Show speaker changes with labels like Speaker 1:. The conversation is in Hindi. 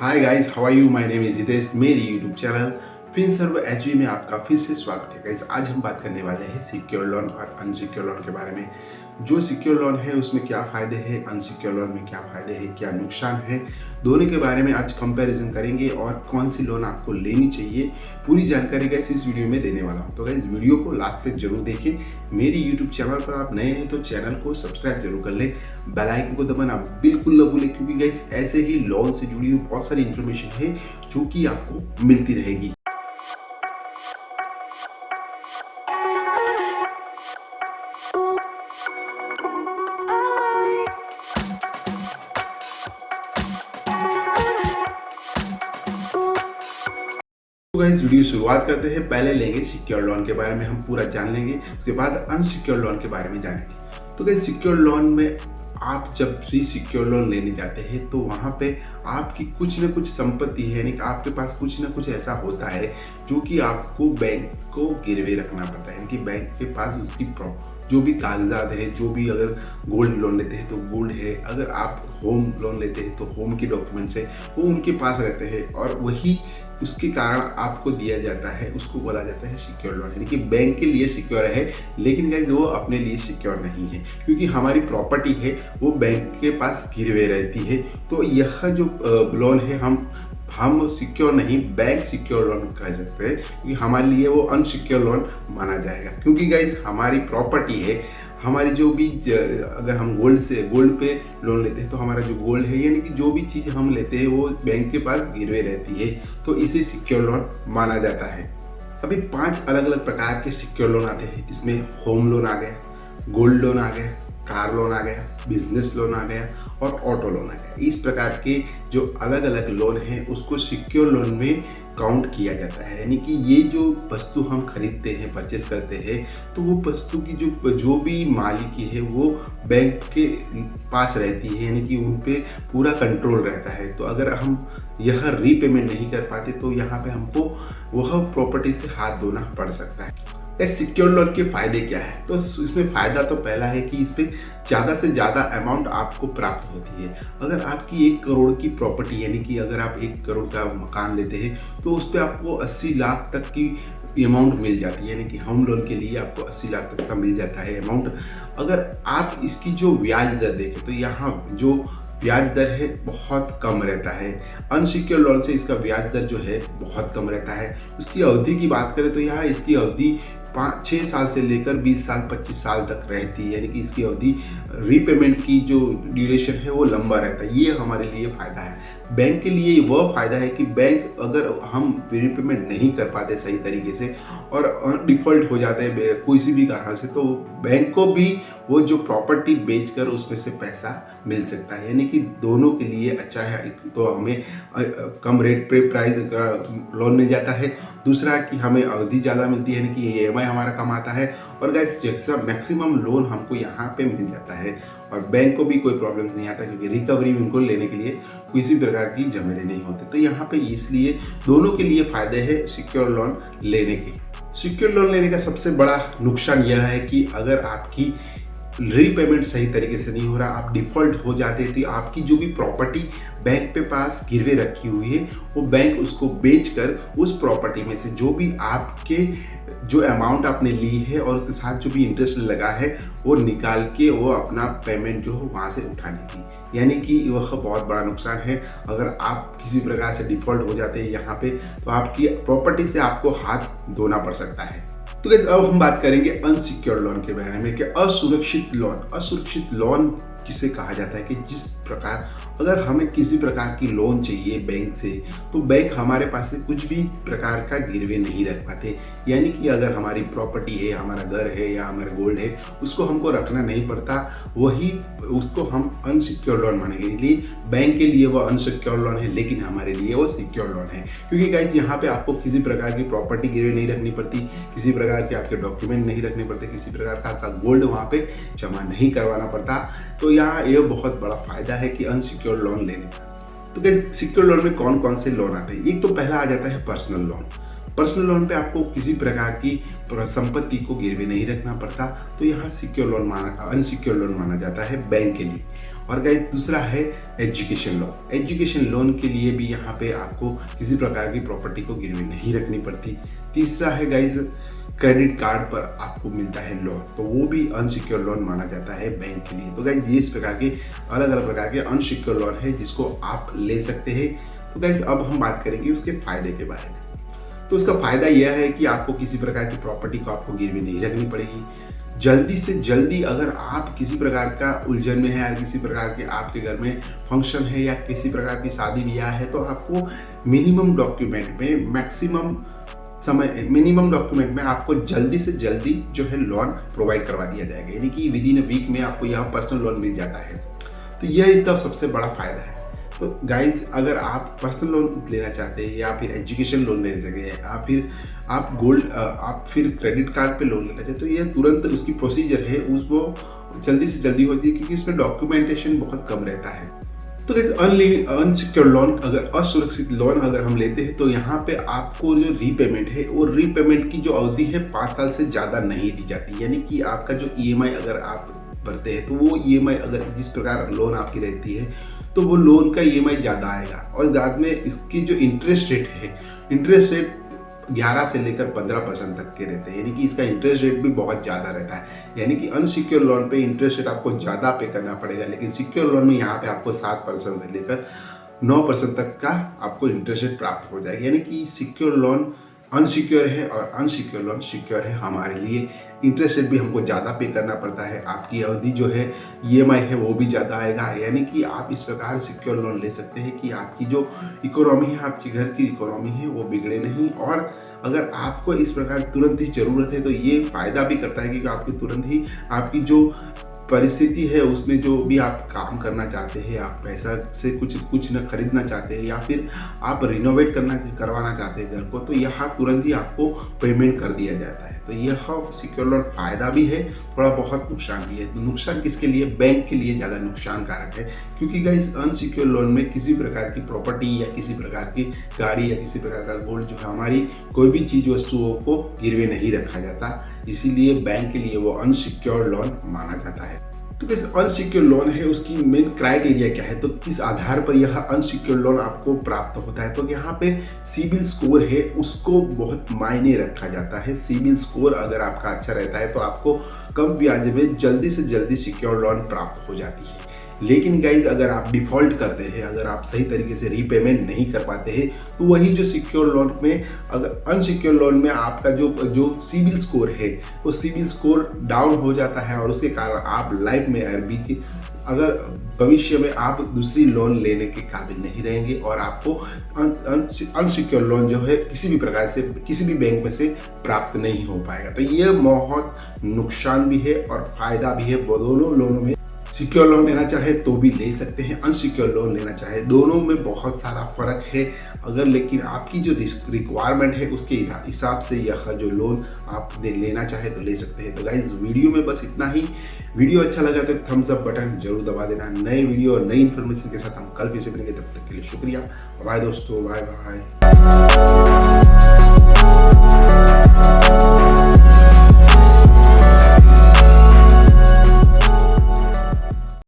Speaker 1: Hi guys, how are you? My name is Hitesh. मेरी यूट्यूब चैनल फिनसर्व एचवी में आपका फिर से स्वागत है। गाइस, आज हम बात करने वाले हैं सिक्योर लोन और अनसिक्योर लोन के बारे में। जो सिक्योर लोन है उसमें क्या फ़ायदे हैं, अनसिक्योर लोन में क्या फ़ायदे हैं, क्या नुकसान है, दोनों के बारे में आज कंपैरिजन करेंगे और कौन सी लोन आपको लेनी चाहिए, पूरी जानकारी गाइस इस वीडियो में देने वाला हूँ। तो गाइस, वीडियो को लास्ट तक जरूर देखें। मेरी यूट्यूब चैनल पर आप नए हैं तो चैनल को सब्सक्राइब जरूर कर लें, बेल आइकन को दबाना बिल्कुल न भूलें, क्योंकि गाइस ऐसे ही लोन से जुड़ी हुई बहुत सारी इन्फॉर्मेशन है जो कि आपको मिलती रहेगी। तो गाइस, वीडियो शुरुआत करते हैं। पहले लेंगे सिक्योर लोन के बारे में, हम पूरा जान लेंगे। उसके बाद अनसिक्योर लोन के बारे में जानेंगे। तो गाइस, सिक्योर लोन में आप जब भी सिक्योर लोन लेने जाते हैं तो वहाँ पे आपकी कुछ न कुछ संपत्ति है, यानी कि आपके पास कुछ न कुछ ऐसा होता है जो कि आपको बैंक को गिरवे रखना पड़ता है। यानी कि बैंक के पास उसकी जो भी कागजात है, जो भी अगर गोल्ड लोन लेते हैं तो गोल्ड है, अगर आप होम लोन लेते हैं तो होम के डॉक्यूमेंट्स है, वो उनके पास रहते हैं और वही उसके कारण आपको दिया जाता है। उसको बोला जाता है सिक्योर लोन। यानी कि बैंक के लिए सिक्योर है, लेकिन गाइस वो अपने लिए सिक्योर नहीं है, क्योंकि हमारी प्रॉपर्टी है वो बैंक के पास गिरवे रहती है। तो यह जो लोन है हम सिक्योर नहीं, बैंक सिक्योर लोन कह सकते हैं, क्योंकि हमारे लिए वो अनसिक्योर लोन माना जाएगा। क्योंकि गाइस हमारी प्रॉपर्टी है, हमारी जो भी अगर हम गोल्ड पे लोन लेते हैं तो हमारा जो गोल्ड है, यानी कि जो भी चीज़ हम लेते हैं वो बैंक के पास गिरवे रहती है, तो इसे सिक्योर लोन माना जाता है। अभी 5 अलग अलग प्रकार के सिक्योर लोन आते हैं। इसमें होम लोन आ गया, गोल्ड लोन आ गया, कार लोन आ गया, बिजनेस लोन आ गया और ऑटो लोन आ गया। इस प्रकार के जो अलग अलग लोन हैं उसको सिक्योर लोन में काउंट किया जाता है। यानी कि ये जो वस्तु हम खरीदते हैं, परचेस करते हैं, तो वो वस्तु की जो भी मालिकी है वो बैंक के पास रहती है, यानी कि उन पे पूरा कंट्रोल रहता है। तो अगर हम यह रीपेमेंट नहीं कर पाते तो यहाँ पे हमको वह प्रॉपर्टी से हाथ धोना पड़ सकता है। इस सिक्योर लोन के फायदे क्या है? तो इसमें फायदा तो पहला है कि इस पे ज़्यादा से ज़्यादा अमाउंट आपको प्राप्त होती है। अगर आपकी 1 करोड़ की प्रॉपर्टी, यानी कि अगर आप 1 करोड़ का मकान लेते हैं तो उस पर आपको 80 लाख तक की अमाउंट मिल जाती है। यानी कि होम लोन के लिए आपको 80 लाख तक का मिल जाता है अमाउंट। अगर आप इसकी जो ब्याज दर देखें तो यहाँ जो ब्याज दर है बहुत कम रहता है। अनसिक्योर लोन से इसका ब्याज दर जो है बहुत कम रहता है। उसकी अवधि की बात करें तो यहाँ इसकी अवधि 5-6 साल से लेकर 20 साल 25 साल तक रहती है। यानी कि इसकी अवधि रीपेमेंट की जो ड्यूरेशन है वो लंबा रहता है। ये हमारे लिए फ़ायदा है। बैंक के लिए वह फ़ायदा है कि बैंक अगर हम रीपेमेंट नहीं कर पाते सही तरीके से और डिफ़ॉल्ट हो जाते हैं किसी भी कारण से, तो बैंक को भी वो जो प्रॉपर्टी बेचकर उसमें से पैसा मिल सकता है। यानी कि दोनों के लिए अच्छा है। एक तो हमें कम रेट पे प्राइस का लोन मिल जाता है, दूसरा कि हमें अवधि ज़्यादा मिलती है, यानी कि EMI हमारा कम आता है, और गाइस जैसा मैक्सिमम लोन हमको यहाँ पे मिल जाता है और बैंक को भी कोई प्रॉब्लम नहीं आता, क्योंकि रिकवरी उनको लेने के लिए किसी प्रकार की झमेले नहीं होते। तो यहाँ पे इसलिए दोनों के लिए फ़ायदे हैं सिक्योर लोन लेने के। सिक्योर लोन लेने का सबसे बड़ा नुकसान यह है कि अगर आपकी रीपेमेंट सही तरीके से नहीं हो रहा, आप डिफ़ॉल्ट हो जाते हैं, तो आपकी जो भी प्रॉपर्टी बैंक पे पास गिरवे रखी हुई है वो बैंक उसको बेचकर उस प्रॉपर्टी में से जो भी आपके जो अमाउंट आपने ली है और उसके साथ जो भी इंटरेस्ट लगा है वो निकाल के वो अपना पेमेंट जो हो वहाँ से उठा लेगी। यानी कि वह बहुत बड़ा नुकसान है। अगर आप किसी प्रकार से डिफ़ॉल्ट हो जाते हैं यहाँ पे, तो आपकी प्रॉपर्टी से आपको हाथ धोना पड़ सकता है। तो गाइस, अब हम बात करेंगे अनसिक्योर लोन के बारे में कि असुरक्षित लोन किसे कहा जाता है कि जिस प्रकार अगर हमें किसी प्रकार की लोन चाहिए बैंक से, तो बैंक हमारे पास से कुछ भी प्रकार का गिरवे नहीं रख पाते। यानी कि अगर हमारी प्रॉपर्टी है, हमारा घर है या हमारा गोल्ड है, उसको हमको रखना नहीं पड़ता, वही उसको हम अनसिक्योर लोन मानेंगे। इसलिए बैंक के लिए वो अनसिक्योर लोन है, लेकिन हमारे लिए वो सिक्योर लोन है। क्योंकि गाइस यहाँ पे आपको किसी प्रकार की प्रॉपर्टी गिरवे नहीं रखनी पड़ती, किसी प्रकार के आपके डॉक्यूमेंट नहीं रखने पड़ते, किसी प्रकार का आपका गोल्ड वहाँ पे जमा नहीं करवाना पड़ता। तो यहाँ ये बहुत बड़ा फायदा है कि अनसिक्योर लोन लेने का। तो गाइस, सिक्योर लोन में कौन कौन से लोन आते हैं? एक तो पहला आ जाता है पर्सनल लोन। पर्सनल लोन पे आपको किसी प्रकार की संपत्ति को गिरवी नहीं रखना पड़ता, तो यहाँ सिक्योर लोन अनसिक्योर लोन माना जाता है बैंक के लिए। और गाइस दूसरा है एजुकेशन लोन। एजुकेशन लोन के लिए भी यहाँ पे आपको किसी प्रकार की प्रॉपर्टी को गिरवी नहीं रखनी पड़ती। तीसरा है गाइस क्रेडिट कार्ड पर आपको मिलता है लोन, तो वो भी अनसिक्योर लोन माना जाता है बैंक के लिए। तो गाइस ये इस प्रकार के अलग अलग प्रकार के अनसिक्योर लोन है जिसको आप ले सकते हैं। तो गाइस अब हम बात करेंगे उसके फायदे के बारे में। तो उसका फायदा यह है कि आपको किसी प्रकार की प्रॉपर्टी को आपको गिरवी नहीं रखनी पड़ेगी। जल्दी से जल्दी अगर आप किसी प्रकार का उलझन में है या किसी प्रकार के आपके घर में फंक्शन है या किसी प्रकार की शादी ब्याह है, तो आपको मिनिमम डॉक्यूमेंट में आपको जल्दी से जल्दी जो है लोन प्रोवाइड करवा दिया जाएगा, यानी कि विद इन अ वीक में आपको यह पर्सनल लोन मिल जाता है। तो यह इसका सबसे बड़ा फायदा है। तो गाइज अगर आप पर्सनल लोन लेना चाहते हैं या फिर एजुकेशन लोन ले सके या फिर आप फिर क्रेडिट कार्ड पे लोन लेना चाहते हैं, तो ये तुरंत उसकी प्रोसीजर है उसको जल्दी से जल्दी होती है, क्योंकि इसमें डॉक्यूमेंटेशन बहुत कम रहता है। तो गाइस अनसिक्योर लोन, अगर असुरक्षित लोन अगर हम लेते हैं, तो यहाँ पे आपको जो रीपेमेंट है वो रीपेमेंट की जो अवधि है 5 साल से ज़्यादा नहीं दी जाती। यानी कि आपका जो EMI अगर आप भरते हैं, तो वो EMI अगर जिस प्रकार लोन आपकी रहती है, तो वो लोन का EMI ज़्यादा आएगा। और बाद में इसकी जो इंटरेस्ट रेट 11 से लेकर 15% तक के रहते हैं, यानी कि इसका इंटरेस्ट रेट भी बहुत ज़्यादा रहता है। यानी कि अनसिक्योर लोन पे इंटरेस्ट रेट आपको ज़्यादा पे करना पड़ेगा, लेकिन सिक्योर लोन में यहाँ पे आपको 7% से लेकर 9% तक का आपको इंटरेस्ट रेट प्राप्त हो जाएगा। यानी कि सिक्योर लोन अनसिक्योर है और अनसिक्योर लोन सिक्योर है हमारे लिए। इंटरेस्ट रेट भी हमको ज़्यादा पे करना पड़ता है, आपकी अवधि जो है EMI है वो भी ज़्यादा आएगा। यानी कि आप इस प्रकार सिक्योर लोन ले सकते हैं कि आपकी जो इकोनॉमी है, आपके घर की इकोनॉमी है, वो बिगड़े नहीं। और अगर आपको इस प्रकार तुरंत ही ज़रूरत है, तो ये फ़ायदा भी करता है कि आपकी तुरंत ही आपकी जो परिस्थिति है उसमें जो भी आप काम करना चाहते हैं, आप पैसा से कुछ न खरीदना चाहते हैं या फिर आप रिनोवेट करवाना चाहते हैं घर को, तो यहाँ तुरंत ही आपको पेमेंट कर दिया जाता है। तो यह सिक्योर लोन फ़ायदा भी है, थोड़ा बहुत नुकसान भी है। नुकसान किसके लिए? बैंक के लिए ज़्यादा नुकसान कारक है, क्योंकि गाइस अनसिक्योर लोन में किसी प्रकार की प्रॉपर्टी या किसी प्रकार की गाड़ी या किसी प्रकार का गोल्ड जो है हमारी कोई भी चीज़ वस्तुओं को गिरवे नहीं रखा जाता, इसीलिए बैंक के लिए वो अनसिक्योर लोन माना जाता है। तो किस अनसिक्योर लोन है उसकी मेन क्राइटेरिया क्या है, तो किस आधार पर यह अनसिक्योर लोन आपको प्राप्त होता है? तो यहाँ पे सिबिल स्कोर है उसको बहुत मायने रखा जाता है। सिबिल स्कोर अगर आपका अच्छा रहता है तो आपको कम ब्याज में जल्दी से जल्दी सिक्योर लोन प्राप्त हो जाती है। लेकिन गाइज अगर आप डिफ़ॉल्ट करते हैं, अगर आप सही तरीके से रीपेमेंट नहीं कर पाते हैं, तो वही जो सिक्योर लोन में अगर अनसिक्योर लोन में आपका जो सिबिल स्कोर है वो सिबिल स्कोर डाउन हो जाता है, और उसके कारण आप लाइफ में अगर भविष्य में आप दूसरी लोन लेने के काबिल नहीं रहेंगे और आपको अनसिक्योर लोन जो है किसी भी प्रकार से किसी भी बैंक में से प्राप्त नहीं हो पाएगा। तो ये बहुत नुकसान भी है और फायदा भी है। दोनों लोनों में सिक्योर लोन लेना चाहे तो भी ले सकते हैं, अनसिक्योर लोन लेना चाहे, दोनों में बहुत सारा फर्क है। अगर लेकिन आपकी जो रिक्वायरमेंट है उसके हिसाब से यह जो लोन आप लेना चाहे तो ले सकते हैं। तो गाइज वीडियो में बस इतना ही। वीडियो अच्छा लगा तो थम्स अप बटन जरूर दबा देना। नए वीडियो और नई इन्फॉर्मेशन के साथ हम कल फिर से मिलेंगे, तब तक के लिए शुक्रिया। बाय दोस्तों, बाय बाय।